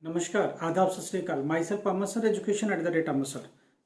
नमस्कार, आदाब, सत श्री अकाल। My self Amritsar education @Amritsar.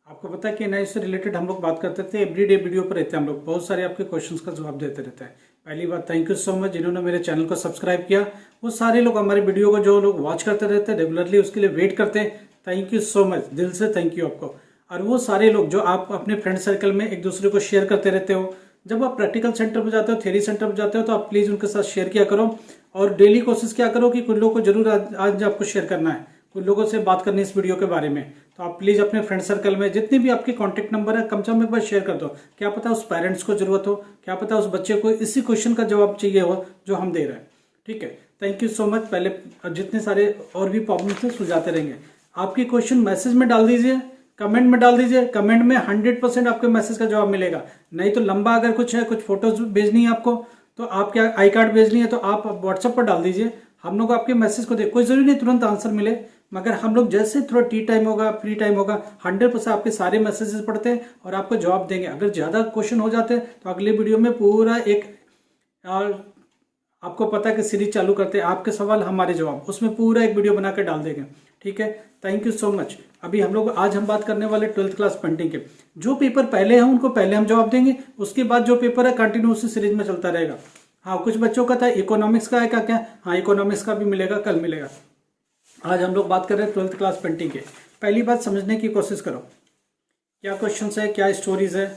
आपको पता है कि एनआईएस से रिलेटेड हम लोग बात करते थे। एवरीडे वीडियो पर रहते हैं हम लोग, बहुत सारे आपके क्वेश्चंस का जवाब देते रहते हैं। पहली बात, थैंक यू सो मच जिन्होंने मेरे चैनल को सब्सक्राइब किया। वो सारे लोग हमारे वीडियो को जो लोग वॉच करते रहते हैं रेगुलरली, उसके लिए वेट करते हैं। थैंक यू सो मच, दिल से थैंक यू आपको। और वो सारे लोग जो आप अपने फ्रेंड सर्कल में एक दूसरे को शेयर करते रहते हो, जब आप प्रैक्टिकल सेंटर पर जाते हो, थ्योरी सेंटर पर जाते हो, तो आप प्लीज़ उनके साथ शेयर किया करो। और डेली कोशिश क्या करो कि कुछ लोगों को जरूर आज आपको शेयर करना है, कुछ लोगों से बात करनी है इस वीडियो के बारे में। तो आप प्लीज़ अपने फ्रेंड सर्कल में जितने भी आपके कॉन्टैक्ट नंबर है कम से कम एक बार शेयर कर दो। क्या पता उस पेरेंट्स को जरूरत हो, क्या पता उस बच्चे को इसी क्वेश्चन का जवाब चाहिए हो जो हम दे रहे हैं। ठीक है, थैंक यू सो मच। पहले जितने सारे और भी प्रॉब्लम्स है सुलझाते रहेंगे। आपकी क्वेश्चन मैसेज में डाल दीजिए, कमेंट में डाल दीजिए। कमेंट में 100% आपके मैसेज का जवाब मिलेगा। नहीं तो लंबा अगर कुछ है, कुछ फोटोज भेजनी है आपको, तो आप क्या आई कार्ड भेजनी है तो आप व्हाट्सएप पर डाल दीजिए। हम लोग आपके मैसेज को देख, कोई जरूरी नहीं तुरंत आंसर मिले, मगर हम लोग जैसे थोड़ा टी टाइम होगा, फ्री टाइम होगा, 100% आपके सारे मैसेजेस पढ़ते हैं और आपको जवाब देंगे। अगर ज़्यादा क्वेश्चन हो जाते हैं तो अगले वीडियो में पूरा एक आपको पता है कि सीरीज चालू करते हैं, आपके सवाल हमारे जवाब, उसमें पूरा एक वीडियो बना कर डाल देंगे। ठीक है, थैंक यू सो मच। अभी आज हम बात करने वाले 12th क्लास पेंटिंग के। जो पेपर पहले हैं उनको पहले हम जवाब देंगे, उसके बाद जो पेपर है कंटिन्यू उसी सीरीज में चलता रहेगा। हाँ, कुछ बच्चों का था इकोनॉमिक्स का है क्या, हाँ इकोनॉमिक्स का भी मिलेगा, कल मिलेगा। आज हम लोग बात कर रहे हैं 12th क्लास पेंटिंग के। पहली बात समझने की कोशिश करो, क्या क्वेश्चंस है, क्या स्टोरीज है।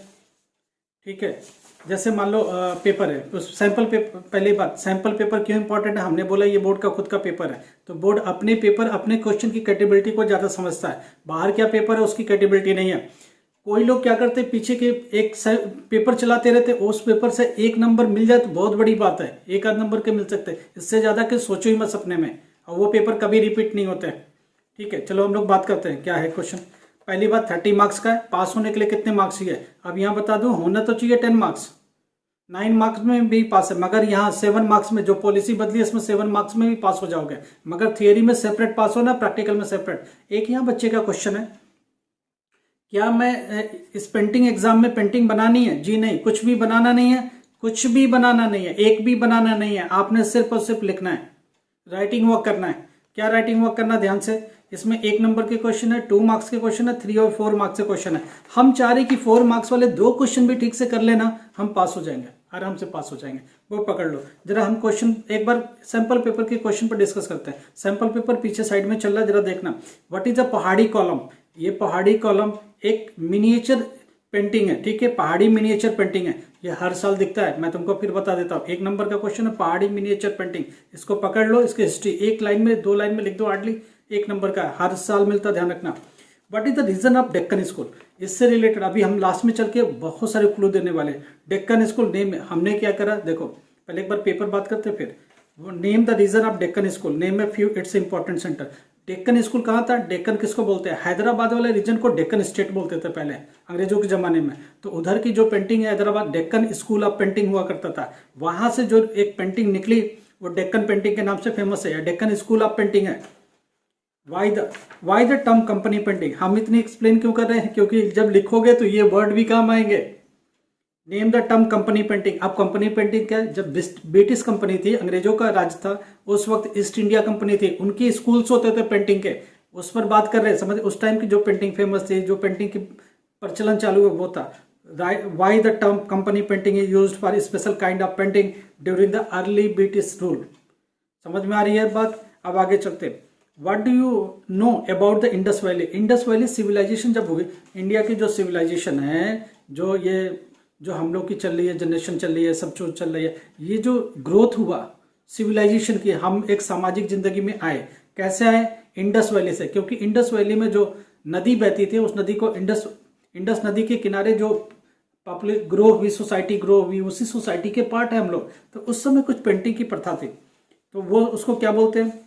ठीक है, जैसे मान लो पेपर है, उस सैंपल पेपर, पहली बात सैंपल पेपर क्यों इंपॉर्टेंट है, हमने बोला ये बोर्ड का खुद का पेपर है, तो बोर्ड अपने पेपर अपने क्वेश्चन की कैटेबिलिटी को ज़्यादा समझता है। बाहर क्या पेपर है उसकी कैटेबिलिटी नहीं है। कोई लोग क्या करते हैं, पीछे के एक पेपर चलाते रहते, उस पेपर से एक नंबर मिल जाए तो बहुत बड़ी बात है, एक आध नंबर के मिल सकते हैं, इससे ज़्यादा के सोचो ही मत सपने में, और वो पेपर कभी रिपीट नहीं होते हैं। ठीक है, चलो हम लोग बात करते हैं क्या है क्वेश्चन। पहली बात 30 मार्क्स का है, पास होने के लिए कितने मार्क्स चाहिए। अब यहाँ बता दूं, होना तो चाहिए 10 मार्क्स, 9 मार्क्स में भी पास है, मगर यहाँ 7 मार्क्स में जो पॉलिसी बदली है इसमें 7 मार्क्स में भी पास हो जाओगे, मगर थियरी में सेपरेट पास होना, प्रैक्टिकल में सेपरेट। एक यहाँ बच्चे का क्वेश्चन है, क्या मैं इस पेंटिंग एग्जाम में पेंटिंग बनानी है। जी नहीं, कुछ भी बनाना नहीं है, कुछ भी बनाना नहीं है, एक भी बनाना नहीं है, आपने सिर्फ और सिर्फ लिखना है, राइटिंग वर्क करना है। क्या राइटिंग वर्क करना, ध्यान से, इसमें 1 नंबर के क्वेश्चन है, 2 मार्क्स के क्वेश्चन है, 3 और 4 मार्क्स के क्वेश्चन है। हम चाह रहे कि 4 मार्क्स वाले 2 क्वेश्चन भी ठीक से कर लेना, हम पास हो जाएंगे, आराम से पास हो जाएंगे। वो पकड़ लो जरा। हम क्वेश्चन एक बार सैंपल पेपर के क्वेश्चन पर डिस्कस करते हैं। सैंपल पेपर पीछे साइड में चल रहा है, जरा देखना। व्हाट इज अ पहाड़ी कॉलम। ये पहाड़ी कॉलम एक मिनिएचर पेंटिंग है। ठीक है, पहाड़ी मिनिएचर पेंटिंग है, ये हर साल दिखता है। मैं तुमको फिर बता देता हूँ, 1 नंबर का क्वेश्चन है पहाड़ी मिनिएचर पेंटिंग। इसको पकड़ लो, इसकी हिस्ट्री 1 लाइन में 2 लाइन में लिख दो, हार्डली 1 नंबर का है, हर साल मिलता, ध्यान रखना। What is the reason of Deccan school. इससे रिलेटेड अभी हम लास्ट में चल के बहुत सारे क्लू देने वाले। डेक्कन स्कूल नेम हमने क्या करा, देखो पहले एक बार पेपर बात करते फिर name the reason of Deccan school, name a few it's important centre. Deccan school कहाँ था, डेक्कन किसको बोलते हैं, हैदराबाद वाले रीजन को डेक्कन स्टेट बोलते थे पहले अंग्रेजों के जमाने में। तो उधर की जो पेंटिंग है Hyderabad, Deccan school of painting हुआ करता था। वहां से जो एक पेंटिंग निकली वो डेक्कन पेंटिंग के नाम से फेमस है, डेक्कन स्कूल ऑफ पेंटिंग है। Why the term company painting, हम इतनी एक्सप्लेन क्यों कर रहे हैं, क्योंकि जब लिखोगे तो ये वर्ड भी काम आएंगे। Name the term company painting. अब कंपनी पेंटिंग क्या है, जब ब्रिटिश कंपनी थी, अंग्रेजों का राज था, उस वक्त ईस्ट इंडिया कंपनी थी, उनकी स्कूल्स होते थे पेंटिंग के, उस पर बात कर रहे हैं। समझ, उस टाइम की जो पेंटिंग फेमस थी, जो पेंटिंग की प्रचलन चालू है वो था। Why the term company painting is used for special kind of painting during the early British rule. समझ में आ रही है बात। अब आगे चलते हैं। What do you know about the Indus valley. Indus valley civilisation जब हुई, इंडिया की जो सिविलाइजेशन है, जो हम लोग की चल रही है, जनरेशन चल रही है, सब कुछ चल रही है, ये जो ग्रोथ हुआ सिविलाइजेशन की, हम एक सामाजिक जिंदगी में आए, कैसे आए, इंडस वैली से। क्योंकि इंडस वैली में जो नदी बहती थी, उस नदी को इंडस नदी के किनारे जो पॉपुलर ग्रो हुई, सोसाइटी ग्रो हुई, उसी सोसाइटी के पार्ट है हम लोग। तो उस समय कुछ पेंटिंग की प्रथा थी, तो वो उसको क्या बोलते हैं,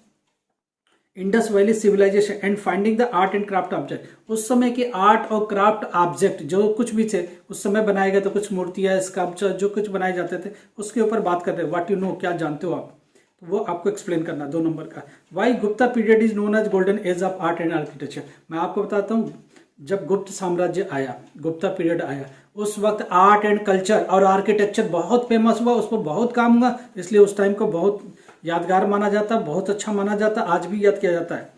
Indus valley civilisation and finding the art and craft object. उस समय के आर्ट और क्राफ्ट ऑब्जेक्ट जो कुछ भी थे उस समय बनाए गए, तो कुछ मूर्तियां, स्कल्पचर जो कुछ बनाए जाते थे, उसके ऊपर बात कर रहे हैं। व्हाट यू नो, क्या जानते हो आप, तो वो आपको एक्सप्लेन करना। 2 नंबर का, why Gupta period is known as golden age of art and architecture. मैं आपको बताता हूँ, जब गुप्त साम्राज्य आया, गुप्ता पीरियड आया, उस वक्त आर्ट एंड कल्चर और आर्किटेक्चर बहुत फेमस हुआ, उस पर बहुत काम हुआ, इसलिए उस टाइम को बहुत यादगार माना जाता, बहुत अच्छा माना जाता, आज भी याद किया जाता है।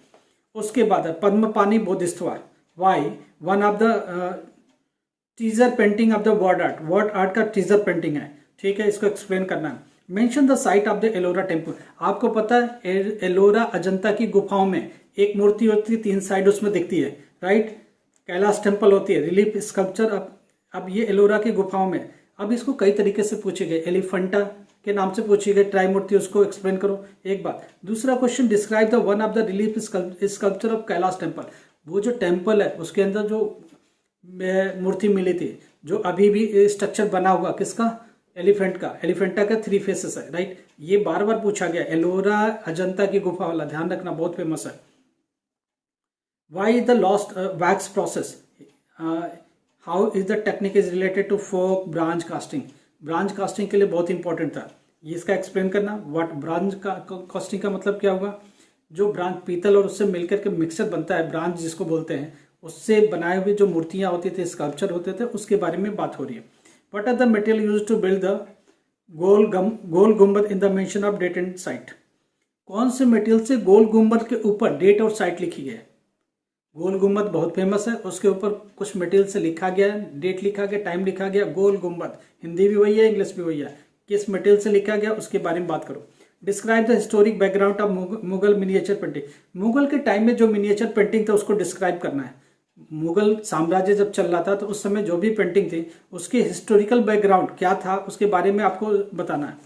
उसके बाद है Padmapani Bodhisattva, why one of the teaser painting of the world art का टीजर पेंटिंग है, ठीक है, इसको एक्सप्लेन करना है। Mention the site of the Ellora temple, आपको पता है एलोरा अजंता की गुफाओं में एक मूर्ति होती है, 3 साइड उसमें दिखती है, राइट, कैलाश टेम्पल होती है, रिलीफ स्कल्पचर। अब ये एलोरा की गुफाओं में, अब इसको कई तरीके से पूछे गए, एलिफेंटा के नाम से पूछी गई ट्राई मूर्ति, उसको एक्सप्लेन करो, एक बात। दूसरा question, describe the one of the relief sculpture of Kailash temple, वो जो टेम्पल है उसके अंदर जो मूर्ति मिली थी, जो अभी भी स्ट्रक्चर बना हुआ, किसका, एलिफेंटा का 3 फेसेस है, राइट, ये बार बार पूछा गया, एलोरा अजंता की गुफा वाला, ध्यान रखना, बहुत फेमस है। Why is the lost wax process, how is the technique is related to folk bronze casting, bronze casting के लिए बहुत इंपॉर्टेंट था, ये इसका एक्सप्लेन करना। व्हाट ब्रांच कास्टिंग का मतलब क्या होगा, जो ब्रांच पीतल और उससे मिलकर के मिक्सचर बनता है, ब्रांच जिसको बोलते हैं, उससे बनाए हुए जो मूर्तियां होती थी, स्कल्पचर होते थे, उसके बारे में बात हो रही है। What are the material used to build the Gol Gumbaz in the mention of date and site, कौन से मटेरियल से गोल गुम्बद के ऊपर डेट और साइट लिखी गई है। गोल गुम्बद बहुत फेमस है, उसके ऊपर कुछ मटेरियल से लिखा गया है, डेट लिखा गया, टाइम लिखा गया, गोल गुम्बद, हिंदी भी वही है, इंग्लिश भी वही है, किस मटेरियल से लिखा गया उसके बारे में बात करो। Describe the historic background of Mughal miniature painting, Mughal के टाइम में जो मिनिएचर पेंटिंग था उसको डिस्क्राइब करना है। मुगल साम्राज्य जब चल रहा था तो उस समय जो भी पेंटिंग थी उसके हिस्टोरिकल बैकग्राउंड क्या था उसके बारे में आपको बताना है।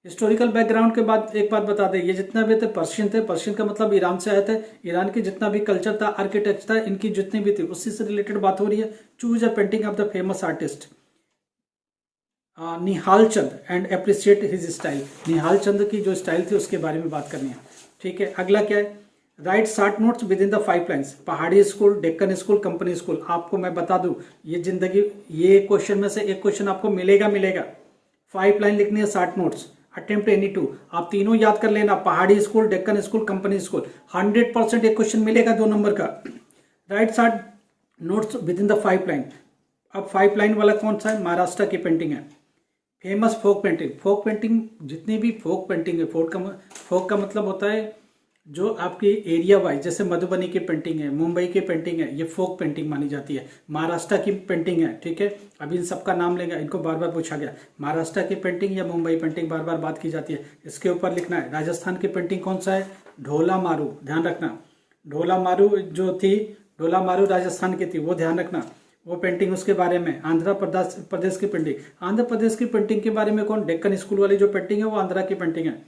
हिस्टोरिकल बैकग्राउंड के बाद एक बात बता दें, ये जितना भी थे पर्शियन का मतलब ईरान से आए थे, ईरान की जितना भी कल्चर था, आर्किटेक्चर था, इनकी जितनी भी थी उसी से रिलेटेड बात हो रही है। Choose a painting of the famous artist Nihal Chand and appreciate his style, Nihal Chand की जो स्टाइल थी उसके बारे में बात करनी है, ठीक है। अगला क्या है, write short notes within the 5 lines, Pahari school, Deccan school, company school. आपको मैं बता दूं, ये क्वेश्चन में से एक क्वेश्चन आपको मिलेगा 5 लाइन लिखनी है, शॉर्ट नोट्स, अटेम्प्ट एनी 2, आप तीनों याद कर लेना, पहाड़ी school, Deccan school, company school, 100% एक क्वेश्चन मिलेगा 2 नंबर का। Right short notes within the 5 line. अब 5 लाइन वाला कौन सा है, महाराष्ट्र की पेंटिंग है, फेमस फोक पेंटिंग, जितनी भी फोक पेंटिंग है, फोक का मतलब होता है जो आपकी एरिया वाइज, जैसे मधुबनी की पेंटिंग है, मुंबई की पेंटिंग है, ये फोक पेंटिंग मानी जाती है। महाराष्ट्र की पेंटिंग है, ठीक है, अभी इन सबका नाम लेंगे, इनको बार बार पूछा गया, महाराष्ट्र की पेंटिंग या मुंबई पेंटिंग बार बार बात की जाती है, इसके ऊपर लिखना है। राजस्थान की पेंटिंग कौन सा है, ढोला मारू, ध्यान रखना, ढोला मारू जो थी, ढोला मारू राजस्थान की थी, वो ध्यान रखना, वो पेंटिंग उसके बारे में। आंध्र प्रदेश की पेंटिंग, आंध्र प्रदेश की पेंटिंग के बारे में कौन, डेक्कन स्कूल वाली जो पेंटिंग है वो आंध्रा की पेंटिंग है।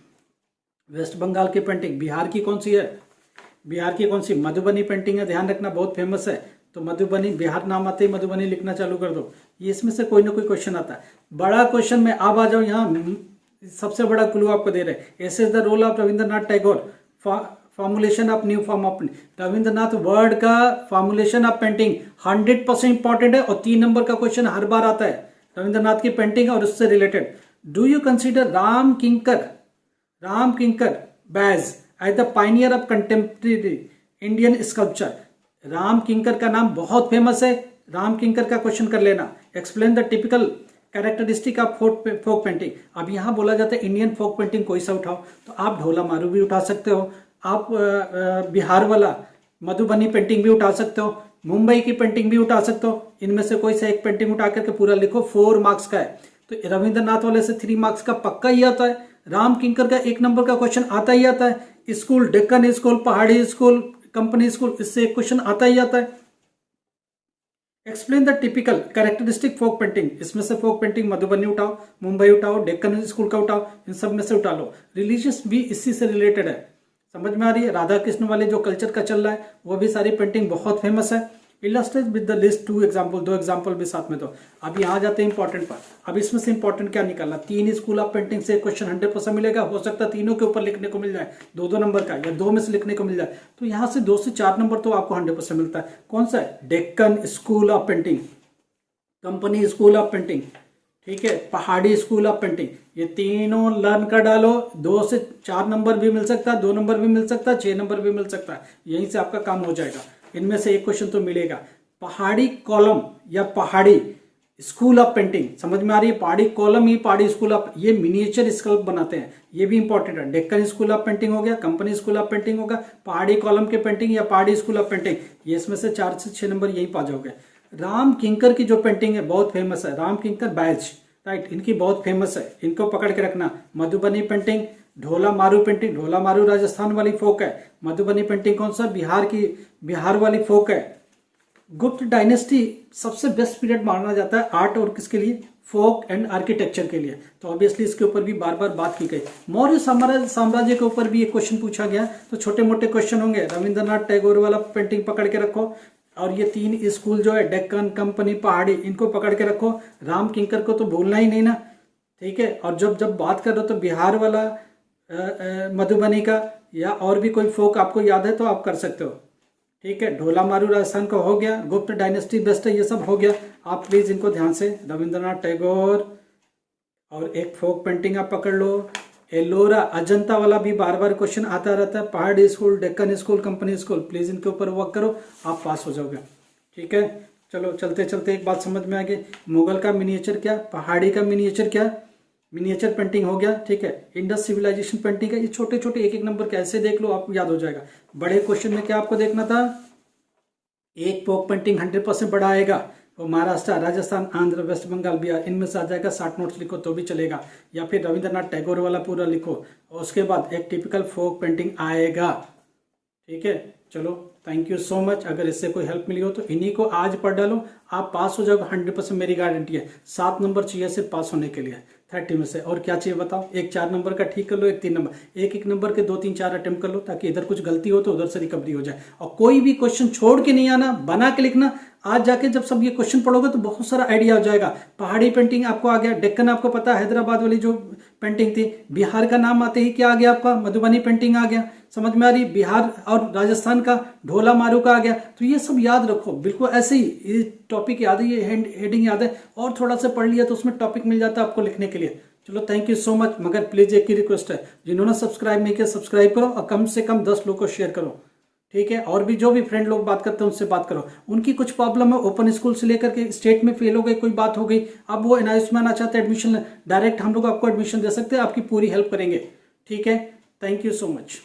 वेस्ट बंगाल की पेंटिंग, बिहार की कौन सी है, बिहार की कौन सी, मधुबनी पेंटिंग है, ध्यान रखना, बहुत फेमस है। तो मधुबनी, बिहार नाम आते ही मधुबनी लिखना चालू कर दो, ये इसमें से कोई ना कोई क्वेश्चन आता है। बड़ा क्वेश्चन में अब आ जाओ, यहाँ सबसे बड़ा क्लू आपको दे रहे हैं, ऐसे the role of Rabindranath Tagore, formulation of new form of, Rabindranath world का फॉर्मुलेशन ऑफ पेंटिंग 100% इंपॉर्टेंट है और 3 नंबर का क्वेश्चन हर बार आता है, रविंद्रनाथ की पेंटिंग और उससे related. Do you consider Ram Kinkar Baij as the pioneer of contemporary Indian sculpture, Ram Kinkar का नाम बहुत फेमस है, राम किंकर का क्वेश्चन कर लेना। Explain the typical characteristic of folk painting, अब यहाँ बोला जाता है इंडियन फोक पेंटिंग कोई सा उठाओ, तो आप ढोला मारू भी उठा सकते हो, आप बिहार वाला मधुबनी पेंटिंग भी उठा सकते हो, मुंबई की पेंटिंग भी उठा सकते हो, इनमें से कोई सा एक पेंटिंग उठा करके पूरा लिखो, 4 मार्क्स का है। तो रविंद्रनाथ वाले से 3 मार्क्स का पक्का ही आता है, राम किंकर का 1 नंबर का क्वेश्चन आता ही आता है, school, Deccan school, Pahari school, company school, इससे एक क्वेश्चन आता ही आता है। Explain the typical characteristic folk painting, इसमें से फोक पेंटिंग मधुबनी उठाओ, मुंबई उठाओ, डेक्कन स्कूल का उठाओ, इन सब में से उठा लो। रिलीजियस भी इसी से रिलेटेड है, समझ में आ रही है, राधा कृष्ण वाले जो कल्चर का चल रहा है वो भी सारी पेंटिंग बहुत फेमस है। Illustrate with the list 2 example, 2 example भी साथ में दो। अब यहाँ जाते हैं इंपॉर्टेंट पर, अब इसमें से इंपॉर्टेंट क्या निकालना, 3 स्कूल ऑफ पेंटिंग से क्वेश्चन 100% मिलेगा, हो सकता है तीनों के ऊपर लिखने को मिल जाए 2-2 नंबर का, या 2 में से लिखने को मिल जाए, तो यहाँ से 2 से 4 नंबर तो आपको 100% मिलता है। कौन सा है, Deccan school of painting, company school of painting, ठीक है, पहाड़ी स्कूल ऑफ पेंटिंग, ये तीनों लर्न कर डालो, 2 से 4 नंबर भी मिल सकता है, 2 नंबर भी मिल सकता है, 6 नंबर भी मिल सकता है, यहीं से आपका काम हो जाएगा। इनमें से एक क्वेश्चन तो मिलेगा। पहाड़ी कॉलम या पहाड़ी स्कूल ऑफ पेंटिंग समझ में आ रही है। पहाड़ी कॉलम ही पहाड़ी स्कूल ऑफ, ये मिनिएचर स्कल्प बनाते हैं, ये भी इंपॉर्टेंट है। डेक्कन स्कूल ऑफ पेंटिंग हो गया, कंपनी स्कूल ऑफ पेंटिंग होगा, पहाड़ी कॉलम के पेंटिंग या पहाड़ी स्कूल ऑफ पेंटिंग, ये इसमें से 4 से 6 नंबर यही पा जाओगे। राम किंकर की जो पेंटिंग है बहुत फेमस है, राम किंकर बैज, राइट, इनकी बहुत फेमस है, इनको पकड़ के रखना। मधुबनी पेंटिंग, ढोला मारू पेंटिंग, ढोला मारू राजस्थान वाली फोक है। मधुबनी पेंटिंग कौन सा, बिहार की, बिहार वाली फोक है। गुप्त डायनेस्टी सबसे बेस्ट पीरियड माना जाता है आर्ट और किसके लिए, फोक एंड आर्किटेक्चर के लिए, तो ऑब्वियसली इसके ऊपर भी बार बार बात की गई। मौर्य साम्राज्य के ऊपर भी एक क्वेश्चन पूछा गया, तो छोटे मोटे क्वेश्चन होंगे। रविंद्रनाथ टैगोर वाला पेंटिंग पकड़ के रखो, और ये 3 स्कूल जो है डेक्कन, कंपनी, पहाड़ी, इनको पकड़ के रखो। राम किंकर को तो भूलना ही नहीं ना, ठीक है। और जब जब बात कर रहे हो तो बिहार वाला मधुबनी का या और भी कोई फोक आपको याद है तो आप कर सकते हो, ठीक है। ढोला मारू राजस्थान का हो गया, गुप्त डायनेस्टी बेस्ट है, ये सब हो गया। आप प्लीज इनको ध्यान से, रविंद्रनाथ टैगोर, और एक फोक पेंटिंग आप पकड़ लो। एलोरा अजंता वाला भी बार बार क्वेश्चन आता रहता है, पहाड़ी school, Deccan school, company school, please इनके ऊपर वर्क करो, आप पास हो जाओगे, ठीक है। चलो चलते चलते एक बात समझ में आ गई, मुगल का मिनिएचर क्या, पहाड़ी का मिनिएचर क्या, मिनिएचर पेंटिंग हो गया, ठीक है। इंडस सिविलाइजेशन पेंटिंग है, ये छोटे छोटे एक एक नंबर कैसे देख लो, आपको याद हो जाएगा। बड़े क्वेश्चन में क्या आपको देखना था, एक फोक पेंटिंग 100% बड़ा आएगा, वो महाराष्ट्र, राजस्थान, आंध्र, वेस्ट बंगाल, बिहार, इनमें से आ जाएगा। 60 नोट्स लिखो तो भी चलेगा, या फिर रविंद्रनाथ टैगोर वाला पूरा लिखो, और उसके बाद एक टिपिकल फोक पेंटिंग आएगा, ठीक है। चलो थैंक यू सो मच। अगर इससे कोई हेल्प मिली हो तो इन्हीं को आज पढ़ डालो, आप पास हो जाओगे 100%, मेरी गारंटी है। 7 नंबर चाहिए सिर्फ पास होने के लिए 30 में से, और क्या चाहिए बताओ। एक 4 नंबर का ठीक कर लो, एक 3 नंबर, एक नंबर के 2 3 4 अटेम्प्ट कर लो, ताकि इधर कुछ गलती हो तो उधर से रिकवरी हो जाए। और कोई भी क्वेश्चन छोड़ के नहीं आना, बना के लिखना। आज जाके जब सब ये क्वेश्चन पढ़ोगे तो बहुत सारा आइडिया हो जाएगा। पहाड़ी पेंटिंग आपको आ गया, डेक्कन आपको पता, हैदराबाद वाली जो पेंटिंग थी, बिहार का नाम आते ही क्या आ गया आपका, मधुबनी पेंटिंग आ गया, समझ में आ रही। बिहार और राजस्थान का ढोला मारू का आ गया। तो ये सब याद रखो, बिल्कुल ऐसे ही ये टॉपिक याद है, ये हेडिंग याद है, और थोड़ा सा पढ़ लिया तो उसमें टॉपिक मिल जाता है आपको लिखने के लिए। चलो थैंक यू सो मच। मगर प्लीज एक ही रिक्वेस्ट है, जिन्होंने सब्सक्राइब नहीं किया सब्सक्राइब करो, और कम से कम 10 लोग को शेयर करो, ठीक है। और भी जो भी फ्रेंड लोग बात करते हैं उनसे बात करो, उनकी कुछ प्रॉब्लम है, ओपन स्कूल से लेकर के स्टेट में फेल हो गई, कोई बात हो गई, अब वो एनआईएस में आना चाहते हैं एडमिशन, डायरेक्ट हम लोग आपको एडमिशन दे सकते हैं, आपकी पूरी हेल्प करेंगे, ठीक है। Thank you so much.